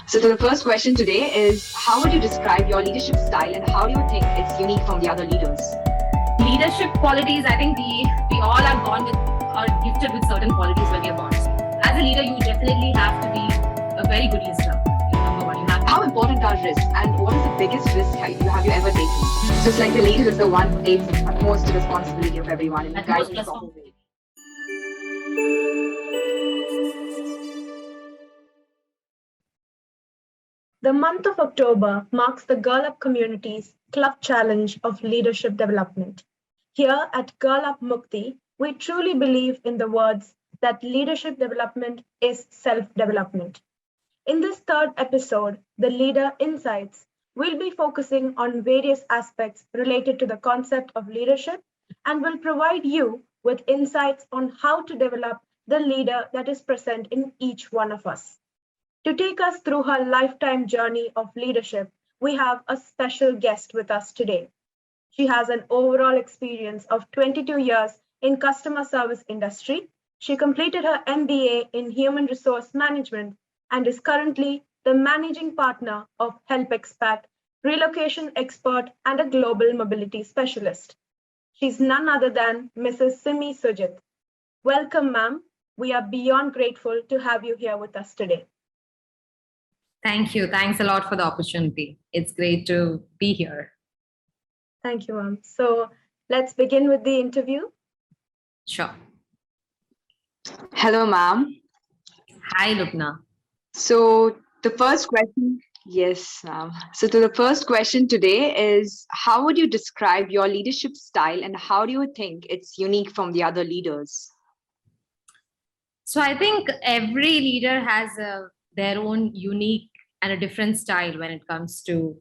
So the first question today is, how would you describe your leadership style and how do you think it's unique from the other leaders? Leadership qualities, I think we all are born with or gifted with certain qualities when we are born. As a leader, you definitely have to be a very good listener. Number one, you have How important are risks and what is the biggest risk you ever taken? So it's like the leader is the one who takes most responsibility of everyone and guides in a proper way. The month of October marks the Girl Up community's Club Challenge of Leadership Development. Here at Girl Up Mukti, we truly believe in the words that leadership development is self-development. In this third episode, The Leader Insights, we'll be focusing on various aspects related to the concept of leadership and will provide you with insights on how to develop the leader that is present in each one of us. To take us through her lifetime journey of leadership, we have a special guest with us today. She has an overall experience of 22 years in customer service industry. She completed her MBA in Human Resource Management and is currently the managing partner of Help Expat, relocation expert and a global mobility specialist. She's none other than Mrs. Simi Sujit. Welcome, ma'am. We are beyond grateful to have you here with us today. Thank you. Thanks a lot for the opportunity. It's great to be here. Thank you, ma'am. So let's begin with the interview. Sure. Hello, ma'am. Hi, Lubna. So the first question, yes, ma'am. So the first question today is, how would you describe your leadership style and how do you think it's unique from the other leaders? So I think every leader has their own unique and a different style when it comes to,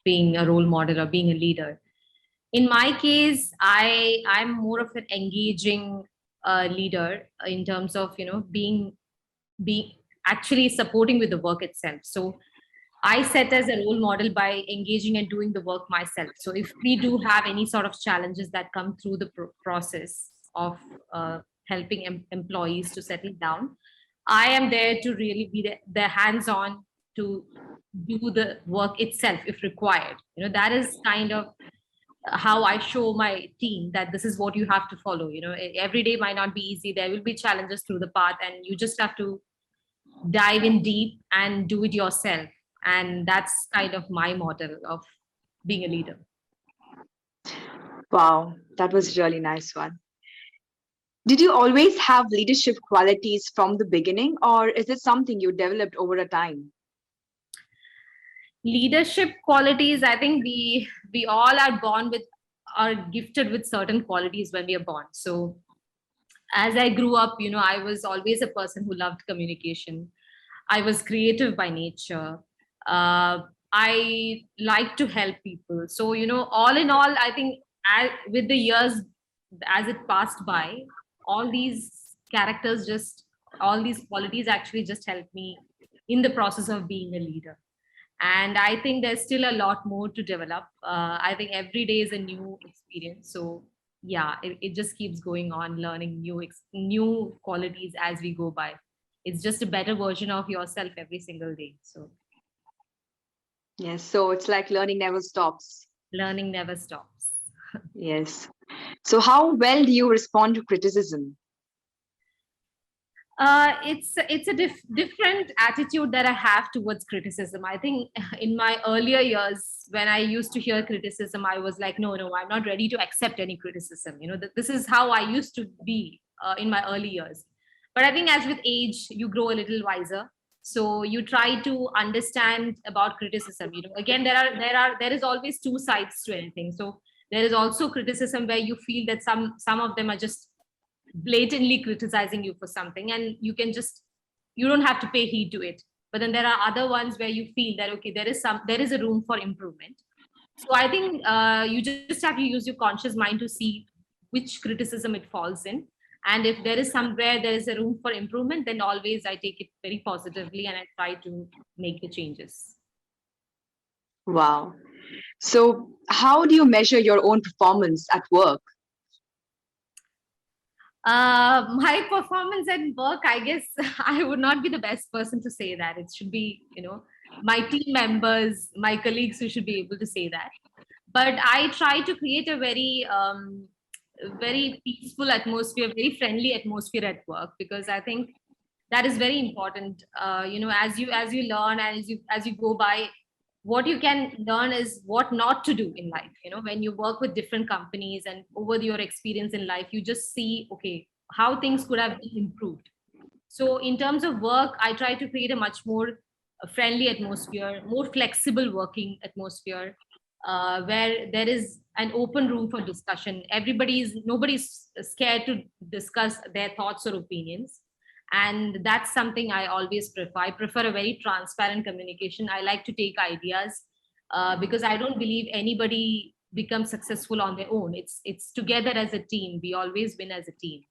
being a role model or being a leader. In my case, I'm more of an engaging leader in terms of, being actually supporting with the work itself. So I set as a role model by engaging and doing the work myself. So if we do have any sort of challenges that come through the process of helping employees to settle down, I am there to really be the hands-on to do the work itself if required. That is kind of how I show my team that this is what you have to follow. Every day might not be easy. There will be challenges through the path, and you just have to dive in deep and do it yourself. And that's kind of my model of being a leader. Wow, that was a really nice one. Did you always have leadership qualities from the beginning, or is it something you developed over a time? Leadership qualities, I think we all are born with, are gifted with certain qualities when we are born. So as I grew up, I was always a person who loved communication. I was creative by nature. I like to help people. So, all in all, I think with the years, as it passed by, all these all these qualities actually just helped me in the process of being a leader. And I think there's still a lot more to develop. I think every day is a new experience. So yeah, it just keeps going on, learning new qualities as we go by. It's just a better version of yourself every single day. So Yes, so it's like learning never stops. Learning never stops. Yes. So how well do you respond to criticism? It's a different attitude that I have towards criticism. I think in my earlier years, when I used to hear criticism, I was like, no, I'm not ready to accept any criticism. This is how I used to be in my early years. But I think as with age, you grow a little wiser. So you try to understand about criticism. Again, there is always two sides to anything. So there is also criticism where you feel that some of them are just blatantly criticizing you for something, and you don't have to pay heed to it. But then there are other ones where you feel that, okay, there is a room for improvement. So I think you just have to use your conscious mind to see which criticism it falls in, and if there is somewhere there is a room for improvement, then always I take it very positively and I try to make the changes. Wow. So how do you measure your own performance at work? My performance at work, I guess I would not be the best person to say that. It should be, my team members, my colleagues who should be able to say that. But I try to create a very peaceful atmosphere, very friendly atmosphere at work, because I think that is very important. As you learn and as you go by, what you can learn is what not to do in life. When you work with different companies and over your experience in life, you just see, okay, how things could have been improved. So in terms of work, I try to create a much more friendly atmosphere, more flexible working atmosphere, where there is an open room for discussion. Nobody's scared to discuss their thoughts or opinions. And that's something I always prefer. I prefer a very transparent communication. I like to take ideas, because I don't believe anybody becomes successful on their own. It's together as a team. We always win as a team.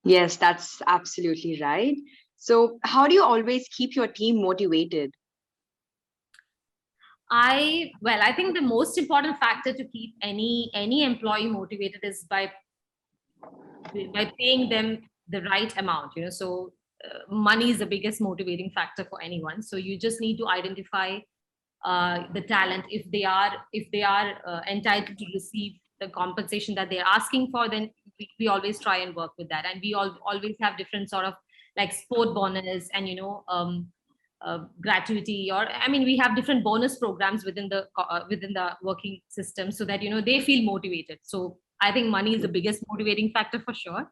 Yes, that's absolutely right. So, how do you always keep your team motivated? I think the most important factor to keep any employee motivated is by paying them the right amount. So money is the biggest motivating factor for anyone. So you just need to identify the talent. If they are entitled to receive the compensation that they're asking for, then we always try and work with that. And we always have different sort of like sport bonus and gratuity, or I mean, we have different bonus programs within the working system, so that they feel motivated. So I think money is the biggest motivating factor for sure.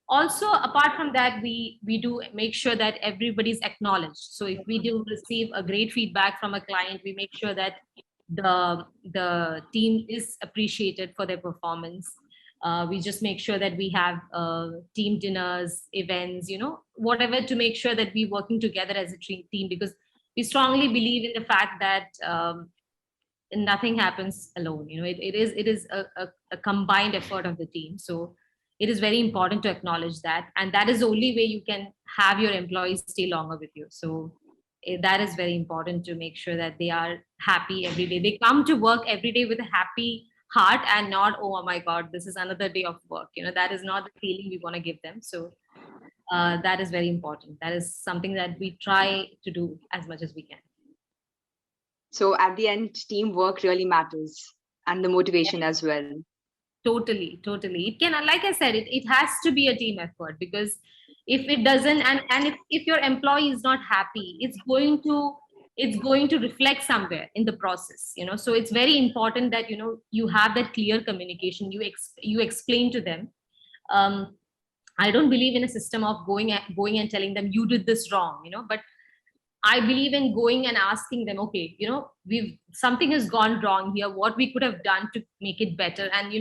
Also, apart from that, we do make sure that everybody's acknowledged. So if we do receive a great feedback from a client, we make sure that the team is appreciated for their performance. We just make sure that we have team dinners, events, whatever, to make sure that we're working together as a team, because we strongly believe in the fact that nothing happens alone. It is a combined effort of the team. So it is very important to acknowledge that, and that is the only way you can have your employees stay longer with you. So that is very important, to make sure that they are happy every day. They come to work every day with a happy heart, and not, oh my god, this is another day of work. That is not the feeling we want to give them. So that is very important. That is something that we try to do as much as we can. So, at the end, teamwork really matters, and the motivation as well. Totally it can, like I said, it has to be a team effort, because if it doesn't, and if your employee is not happy, it's going to reflect somewhere in the process. So it's very important that you have that clear communication. You explain to them. I don't believe in a system of going and telling them you did this wrong, but I believe in going and asking them, okay, something has gone wrong here, what we could have done to make it better. And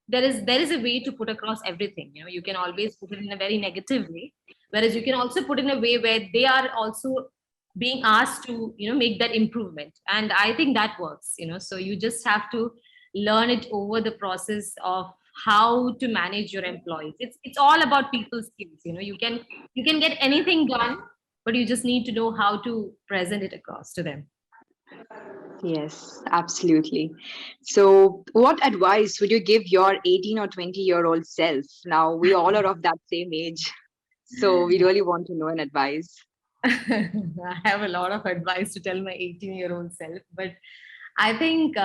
there is a way to put across everything. You can always put it in a very negative way, whereas you can also put in a way where they are also being asked to make that improvement. And I think that works. So you just have to learn it over the process of how to manage your employees. It's all about people skills. You can get anything done, but you just need to know how to present it across to them. Yes, absolutely. So, what advice would you give your 18 or 20-year-old self? Now, we all are of that same age. So, we really want to know an advice. I have a lot of advice to tell my 18-year-old self, but I think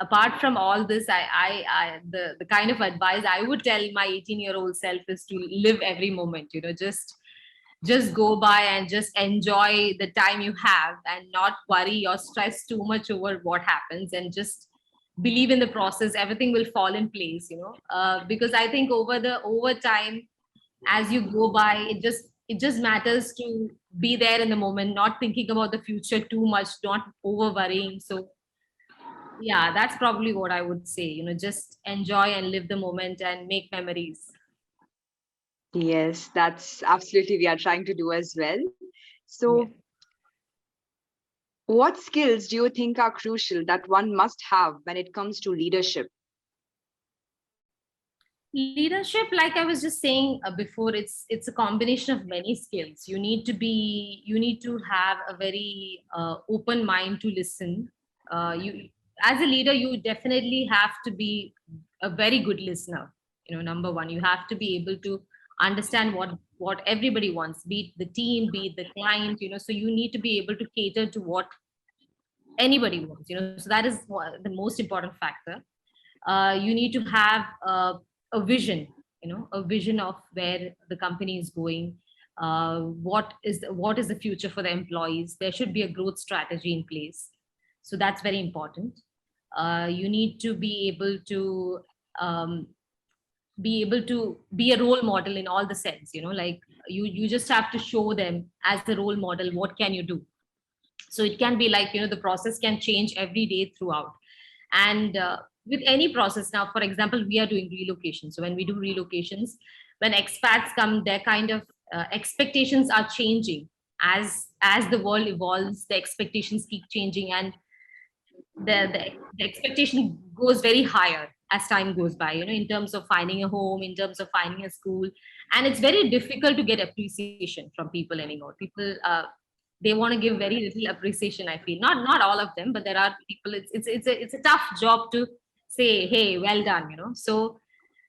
apart from all this, the kind of advice I would tell my 18-year-old self is to live every moment. Just go by and just enjoy the time you have, and not worry or stress too much over what happens, and just believe in the process. Everything will fall in place. Because I think over time, as you go by, it just matters to be there in the moment, not thinking about the future too much, not over worrying. So yeah, that's probably what I would say. Just enjoy and live the moment and make memories. Yes, that's absolutely we are trying to do as well. So, Yeah. what skills do you think are crucial that one must have when it comes to leadership? Leadership, like I was just saying before, it's a combination of many skills. You need to have a very open mind to listen. You, as a leader, you definitely have to be a very good listener. Number one, you have to be able to understand what everybody wants, be it the team, be it the client. So you need to be able to cater to what anybody wants. So that is the most important factor. You need to have a vision, a vision of where the company is going. What is the future for the employees? There should be a growth strategy in place. So that's very important. You need to um, be able to be a role model in all the sense. Like you just have to show them as the role model, what can you do. So it can be like, the process can change every day throughout. And with any process now, for example, we are doing relocation. So when we do relocations, when expats come, their kind of expectations are changing. As the world evolves, the expectations keep changing, and the expectation goes very higher as time goes by, in terms of finding a home, in terms of finding a school. And it's very difficult to get appreciation from people anymore. People, they want to give very little appreciation, I feel. Not all of them, but there are people. It's a tough job to say, hey, well done. So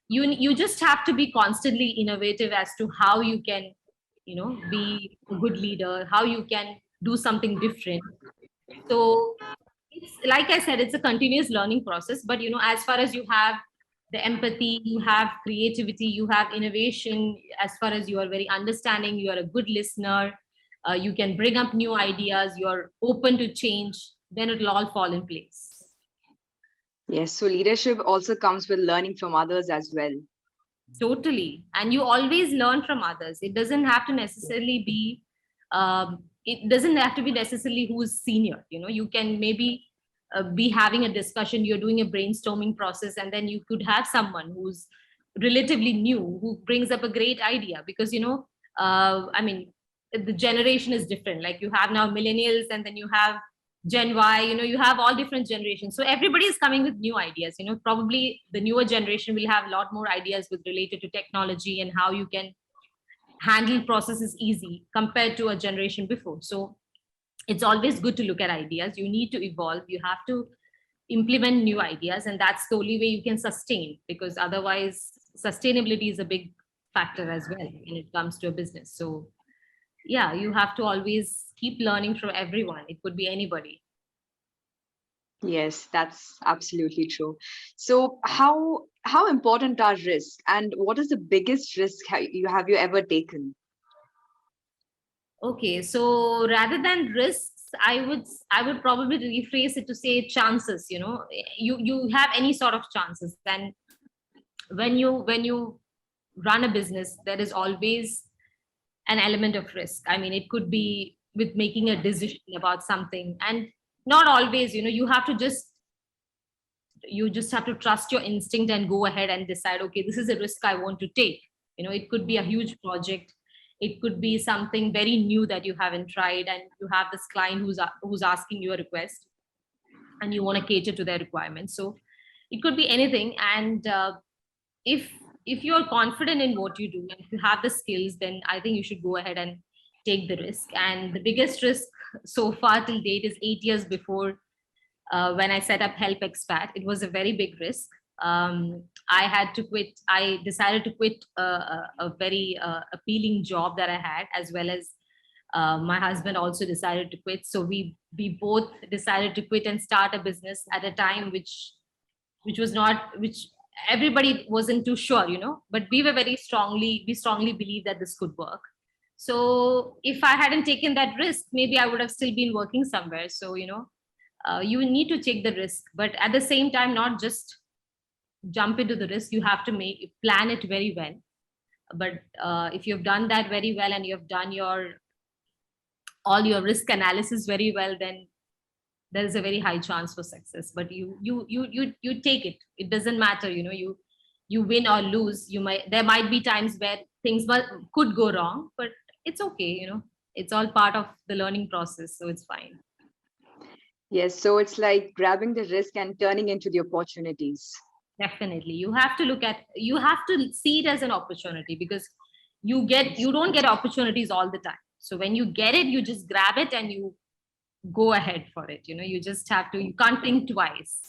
you just have to be constantly innovative as to how you can, be a good leader, how you can do something different. So it's like I said, it's a continuous learning process. But as far as you have the empathy, you have creativity, you have innovation, as far as you are very understanding, you are a good listener, you can bring up new ideas, you're open to change, then it'll all fall in place. Yes, so leadership also comes with learning from others as well. Totally. And you always learn from others. It doesn't have to necessarily be necessarily who's senior. You can maybe be having a discussion, you're doing a brainstorming process, and then you could have someone who's relatively new who brings up a great idea. Because I mean, the generation is different. Like you have now millennials, and then you have Gen Y, you have all different generations. So everybody is coming with new ideas. Probably the newer generation will have a lot more ideas with related to technology and how you can handle processes easy compared to a generation before. So it's always good to look at ideas. You need to evolve. You have to implement new ideas, and that's the only way you can sustain, because otherwise sustainability is a big factor as well when it comes to a business. So yeah, you have to always keep learning from everyone. It could be anybody. Yes, that's absolutely true. So how important are risks, and what is the biggest risk have you ever taken? Okay, so rather than risks, I would probably rephrase it to say chances. You have any sort of chances. Then when you run a business, there is always an element of risk. I mean, it could be with making a decision about something, and not always. You just have to trust your instinct and go ahead and decide, okay, this is a risk I want to take. It could be a huge project, it could be something very new that you haven't tried, and you have this client who's asking you a request, and you want to cater to their requirements. So it could be anything. And if you're confident in what you do, and if you have the skills, then I think you should go ahead and take the risk. And the biggest risk so far till date is 8 years before, when I set up Help Expat. It was a very big risk. I had to quit. I decided to quit a very appealing job that I had, as well as my husband also decided to quit. So we both decided to quit and start a business at a time which everybody wasn't too sure, but we strongly believed that this could work. So if I hadn't taken that risk, maybe I would have still been working somewhere. So you need to take the risk, but at the same time, not just jump into the risk. You have to plan it very well. But if you've done that very well, and you've done all your risk analysis very well, then there is a very high chance for success. But you take it. It doesn't matter. You win or lose. There might be times where things could go wrong, but it's okay. It's all part of the learning process, so it's fine. Yes, so it's like grabbing the risk and turning into the opportunities. Definitely. You have to see it as an opportunity, because you don't get opportunities all the time. So when you get it, you just grab it and you go ahead for it. You just have to, you can't think twice.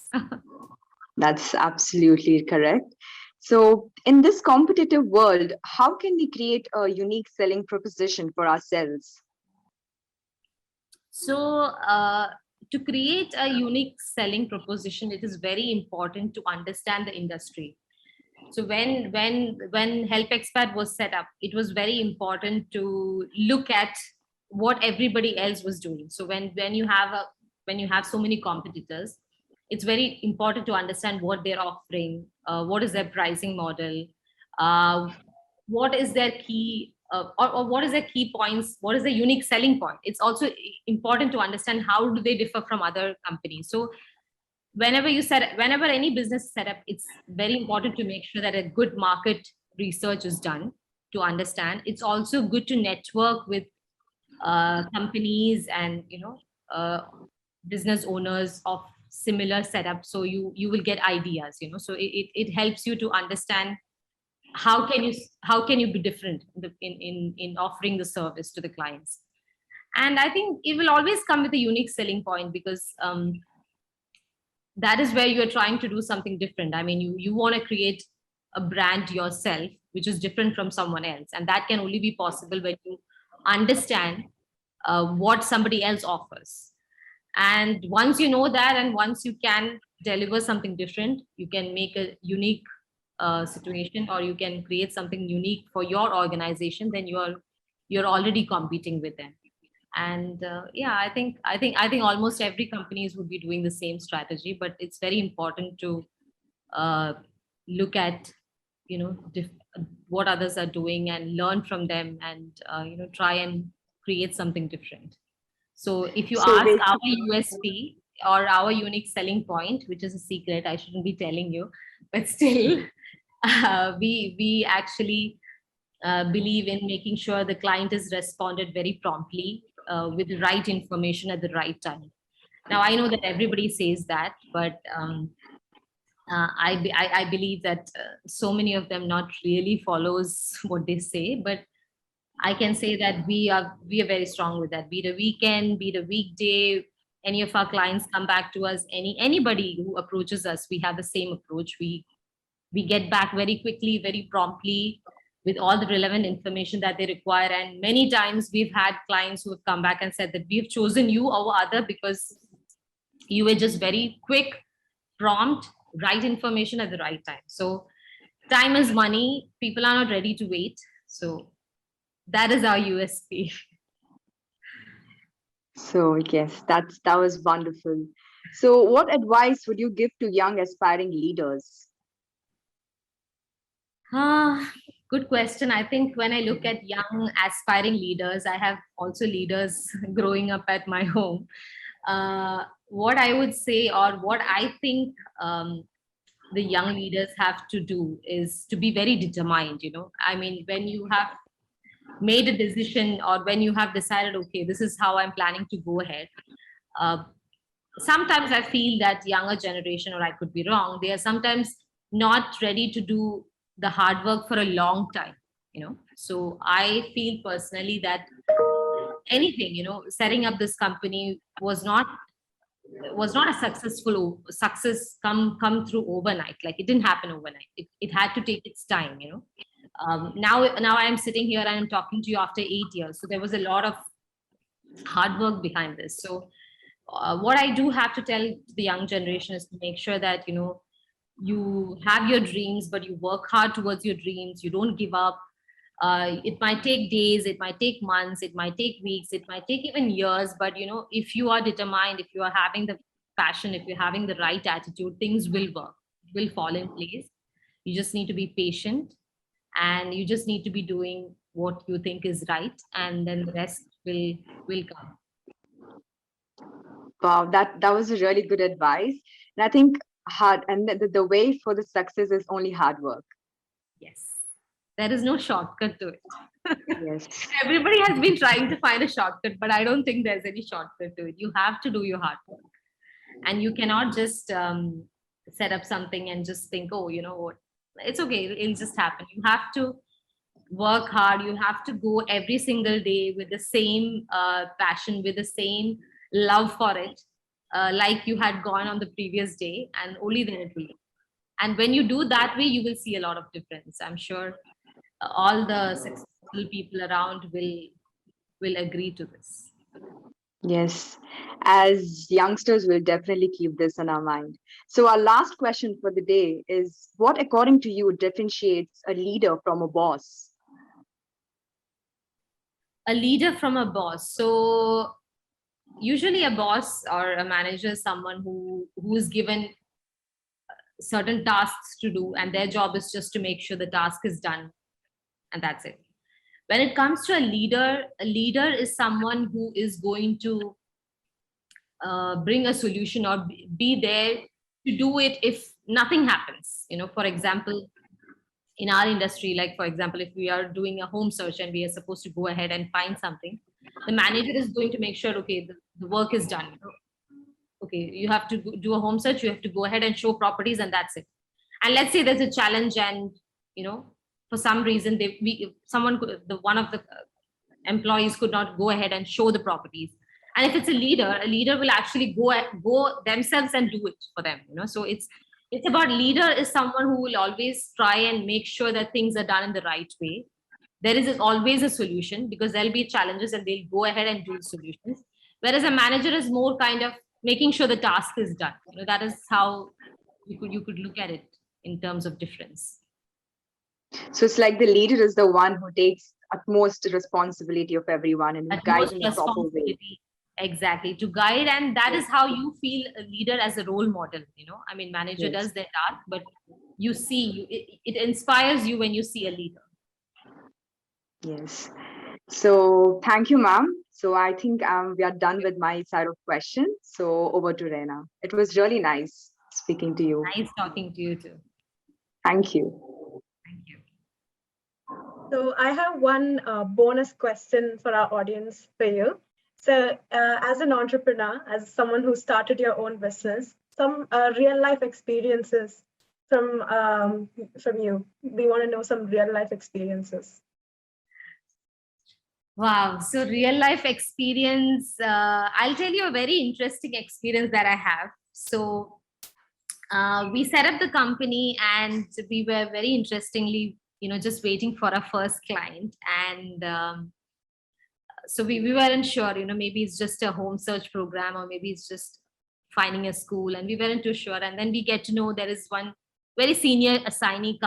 That's absolutely correct. So, in this competitive world, how can we create a unique selling proposition for ourselves? So, to create a unique selling proposition, it is very important to understand the industry. So when Help Expert was set up, it was very important to look at what everybody else was doing. So when you have so many competitors, it's very important to understand what they're offering, what is their pricing model, uh, what is their key or what is their key points, what is the unique selling point. It's also important to understand how do they differ from other companies. So whenever any business is set up, it's very important to make sure that a good market research is done to understand. It's also good to network with companies and business owners of similar setup, so you will get ideas, so it helps you to understand how can you be different in offering the service to the clients. And I think it will always come with a unique selling point, because that is where you're trying to do something different. I mean, you want to create a brand yourself which is different from someone else, and that can only be possible when you understand what somebody else offers. And once you know that, and once you can deliver something different, you can make a unique situation, or you can create something unique for your organization, then you're already competing with them. And yeah, I think almost every companies would be doing the same strategy, but it's very important to uh, look at what others are doing and learn from them, and try and create something different. So if you So, ask our basically, USP or our unique selling point, which is a secret, I shouldn't be telling you, but still, we actually believe in making sure the client is responded very promptly with the right information at the right time. Now, I know that everybody says that, but I believe that so many of them not really follows what they say. But I can say that we are very strong with that. Be it a weekend, be it a weekday, any of our clients come back to us, anybody who approaches us, we have the same approach. We get back very quickly, very promptly, with all the relevant information that they require. And many times we've had clients who have come back and said that we've chosen you over other because you were just very quick, prompt, right information at the right time. So time is money. People are not ready to wait. So that is our USP. so yes, that was wonderful. So, what advice would you give to young aspiring leaders? Ah, good question. I think when I look at young aspiring leaders, I have also leaders growing up at my home. What I would say, or what I think the young leaders have to do, is to be very determined. I mean, when you have made a decision, or when you have decided, okay, this is how I'm planning to go ahead. Uh, Sometimes I feel that younger generation, or I could be wrong, they are sometimes not ready to do the hard work for a long time. So I feel personally that anything, setting up this company was not a success come through overnight. Like, it didn't happen overnight. It had to take its time. Now I'm sitting here and I'm talking to you after 8 years, so there was a lot of hard work behind this. So what I do have to tell the young generation is to make sure that you have your dreams, but you work hard towards your dreams. You don't give up. It might take days, it might take months, it might take weeks, it might take even years. But if you are determined, if you are having the passion, if you're having the right attitude, things will work, will fall in place. You just need to be patient, and you just need to be doing what you think is right, and then the rest will come. Wow, that was a really good advice. And I think hard and the way for the success is only hard work. Yes, there is no shortcut to it. Yes. Everybody has been trying to find a shortcut, but I don't think there's any shortcut to it. You have to do your hard work, and you cannot just set up something and just think, oh, you know what, it's okay, it'll just happen. You have to work hard. You have to go every single day with the same passion, with the same love for it, like you had gone on the previous day, and only then it will. And when you do that way, you will see a lot of difference. I'm sure all the successful people around will agree to this. Yes, as youngsters, we'll definitely keep this in our mind. So, our last question for the day is, what, according to you, differentiates a leader from a boss? A leader from a boss. So usually a boss or a manager is someone who is given certain tasks to do, and their job is just to make sure the task is done, and that's it. When it comes to a leader is someone who is going to bring a solution or be there to do it if nothing happens. For example, in our industry, like for example, if we are doing a home search and we are supposed to go ahead and find something, the manager is going to make sure, okay, the work is done. Okay, you have to do a home search, you have to go ahead and show properties, and that's it. And let's say there's a challenge, and for some reason one of the employees could not go ahead and show the properties. And if it's a leader will actually go themselves and do it for them. So it's about leader is someone who will always try and make sure that things are done in the right way. There is always a solution, because there'll be challenges and they'll go ahead and do the solutions. Whereas a manager is more kind of making sure the task is done. That is how you could look at it in terms of difference. So, it's like the leader is the one who takes utmost responsibility of everyone and guides in a proper way. Exactly, to guide, and that is how you feel a leader as a role model. I mean, manager Yes. does their task, but you see, it inspires you when you see a leader. Yes. So, thank you, ma'am. So, I think we are done with my side of questions. So, over to Reina. It was really nice speaking to you. Nice talking to you too. Thank you. Thank you. So I have one bonus question for our audience for you. So as an entrepreneur, as someone who started your own business, some real life experiences from you. We want to know some real life experiences. Wow. So real life experience, I'll tell you a very interesting experience that I have. So we set up the company and we were very interestingly, just waiting for our first client. And so we weren't sure, maybe it's just a home search program or maybe it's just finding a school, and we weren't too sure. And then we get to know there is one very senior assignee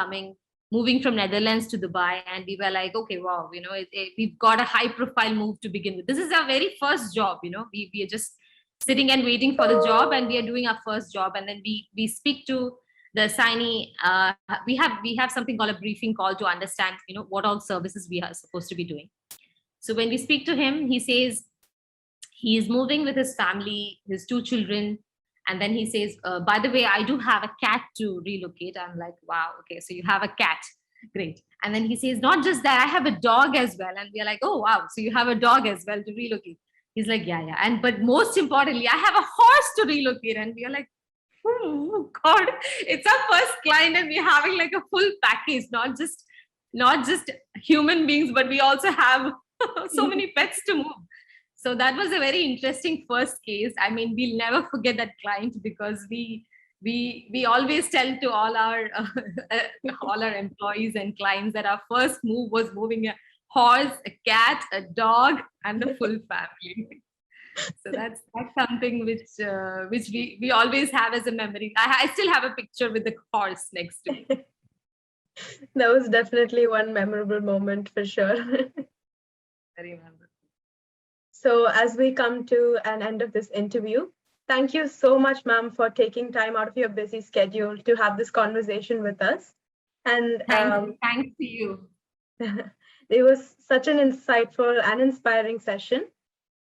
moving from Netherlands to Dubai. And we were like, okay, wow, we've got a high profile move to begin with. This is our very first job, we are just sitting and waiting for the job, and we are doing our first job. And then we speak to the assignee. We have something called a briefing call to understand, what all services we are supposed to be doing. So when we speak to him, he says he is moving with his family, his 2 children. And then he says, by the way, I do have a cat to relocate. I'm like, wow, okay, so you have a cat. Great. And then he says, not just that, I have a dog as well. And we're like, oh, wow, so you have a dog as well to relocate. He's like, yeah. But most importantly, I have a horse to relocate. And we are like, oh God, it's our first client and we're having like a full package, not just human beings, but we also have so many pets to move. So that was a very interesting first case. I mean, we'll never forget that client, because we always tell to all our employees and clients that our first move was moving a horse, a cat, a dog, and the full family. So that's something which we always have as a memory. I still have a picture with the horse next to me. That was definitely one memorable moment for sure. I remember. So as we come to an end of this interview, thank you so much, ma'am, for taking time out of your busy schedule to have this conversation with us. And thanks to you. It was such an insightful and inspiring session.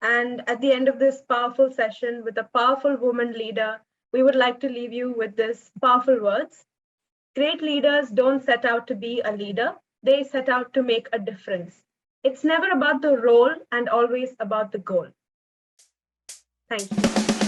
And at the end of this powerful session with a powerful woman leader, we would like to leave you with this powerful words. Great leaders don't set out to be a leader. They set out to make a difference. It's never about the role and always about the goal. Thank you.